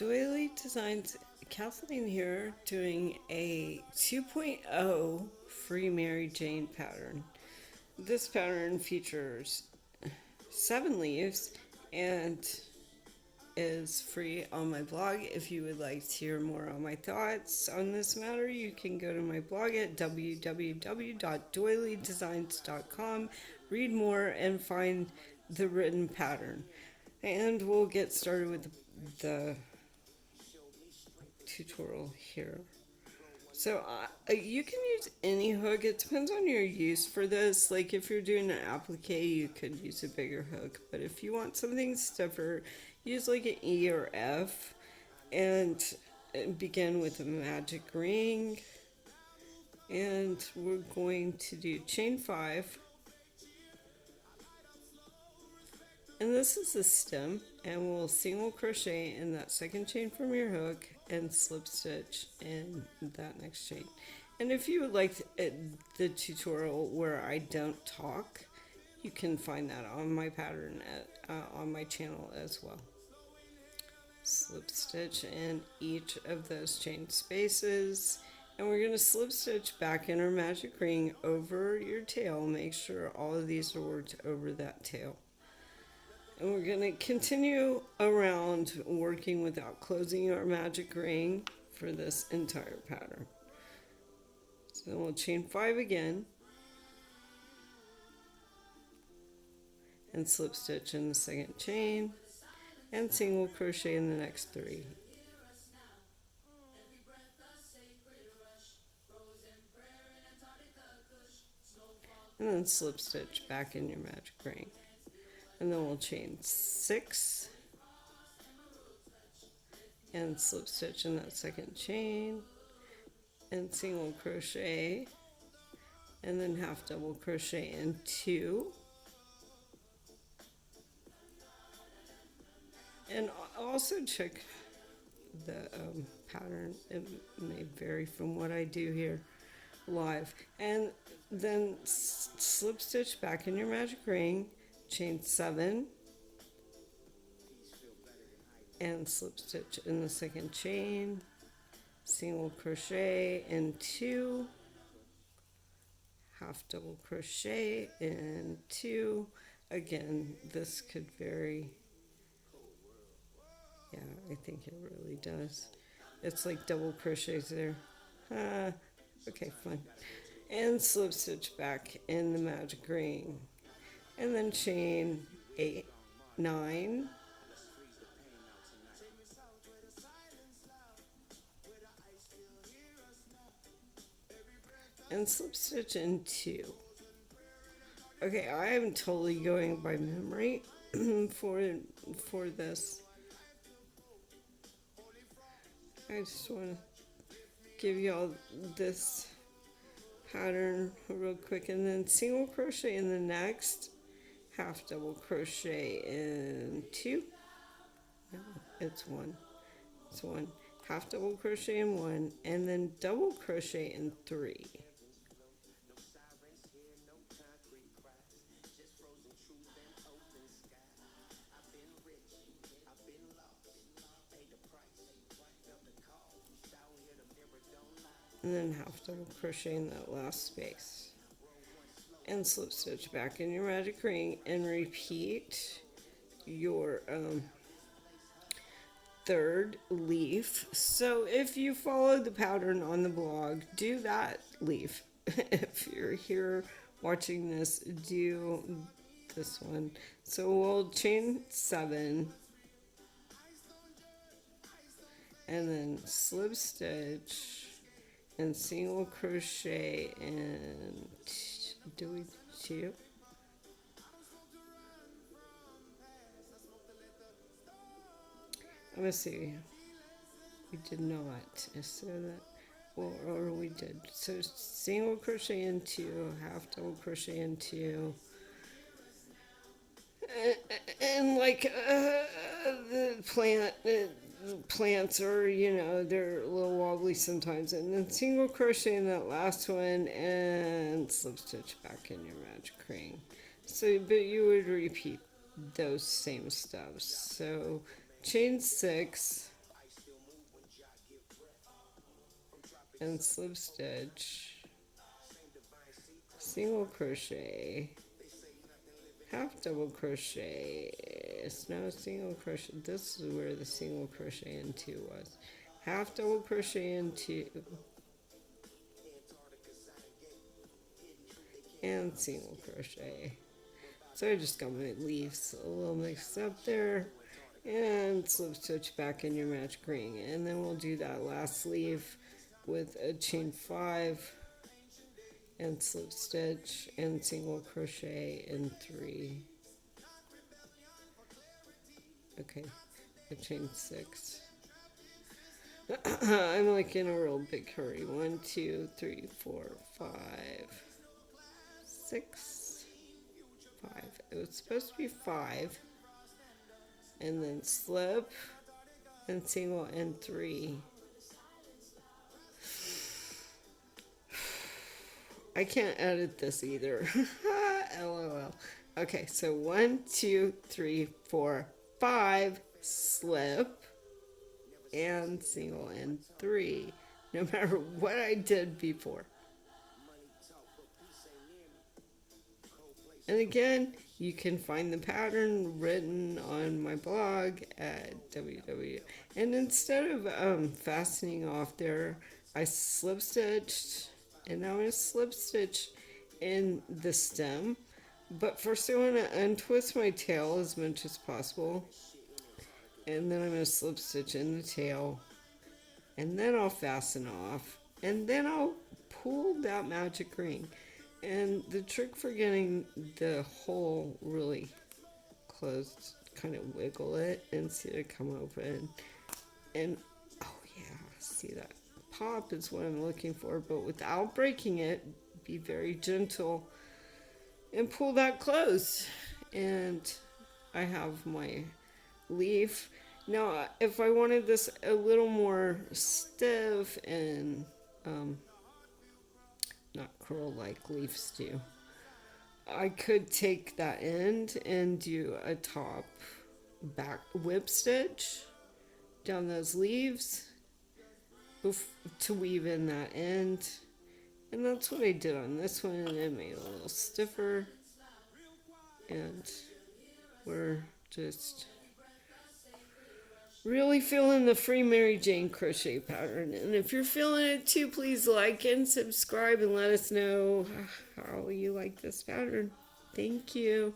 Doily Designs, Cathleen here, doing a 2.0 free Mary Jane pattern. This pattern features 7 leaves and is free on my blog. If you would like to hear more on my thoughts on this matter, you can go to my blog at www.doilydesigns.com, read more, and find the written pattern. And we'll get started with the tutorial here. So you can use any hook. It depends on your use for this. Like if you're doing an applique, you could use a bigger hook. But if you want something stiffer, use like an E or F. And begin with a magic ring. And we're going to do chain 5. And this is the stem, and we'll single crochet in that second chain from your hook and slip stitch in that next chain. And if you would like the tutorial where I don't talk, you can find that on my pattern on my channel as well. Slip stitch in each of those chain spaces, and we're going to slip stitch back in our magic ring over your tail. Make sure all of these are worked over that tail. And we're going to continue around working without closing our magic ring for this entire pattern. So then we'll chain 5 again and slip stitch in the second chain and single crochet in the next 3. And then slip stitch back in your magic ring. And then we'll chain 6 and slip stitch in that second chain and single crochet and then half double crochet in 2. And also check the pattern. It may vary from what I do here live. And then slip stitch back in your magic ring, chain 7 and slip stitch in the second chain, single crochet in 2, half double crochet in 2. Again, this could vary. Yeah, I think it really does. It's like double crochets there. Okay, fine. And slip stitch back in the magic ring. And then chain 8, 9. And slip stitch in 2. Okay, I am totally going by memory for this. I just want to give y'all this pattern real quick, and then single crochet in the next, half double crochet in 2. No, it's 1. It's 1. Half double crochet in 1, and then double crochet in 3. And then half double crochet in that last space and slip stitch back in your magic ring and repeat your 3rd leaf. So if you follow the pattern on the blog, do that leaf. If you're here watching this, do this one. So we'll chain 7 and then slip stitch and single crochet and do 2. I'm gonna see. We did not. So that, or we did. So single crochet in 2, half double crochet in 2. And like the plants are, they're a little wobbly sometimes. And then single crochet in that last one and slip stitch back in your magic ring. So, but you would repeat those same steps. So chain 6 and slip stitch, single crochet, half double crochet, no single crochet, this is where the single crochet in two was, half double crochet in two, and single crochet. So I just got my leaves a little mixed up there, and slip stitch back in your magic ring, and then we'll do that last leaf with a chain 5 and slip stitch and single crochet in 3. Okay, a chain 6. I'm like in a real big hurry. 1, 2, 3, 4, 5, 6, 5. It was supposed to be 5, and then slip and single and 3. I can't edit this either. LOL. Okay, so 1, 2, 3, 4, 5, slip and single and 3, no matter what I did before. And again, you can find the pattern written on my blog at www. And instead of fastening off there, I slip stitched, and now I'm going to slip stitch in the stem. But first I want to untwist my tail as much as possible, and then I'm going to slip stitch in the tail, and then I'll fasten off, and then I'll pull that magic ring. And the trick for getting the hole really closed, kind of wiggle it and see it come open. And oh yeah, see that pop is what I'm looking for, but without breaking it, be very gentle and pull that closed. And I have my leaf. Now, if I wanted this a little more stiff and not curl like leaves do, I could take that end and do a top back whip stitch down those leaves to weave in that end. And that's what I did on this one. It made it a little stiffer. And we're just really feeling the free Mary Jane crochet pattern. And if you're feeling it too, please like and subscribe and let us know how you like this pattern. Thank you.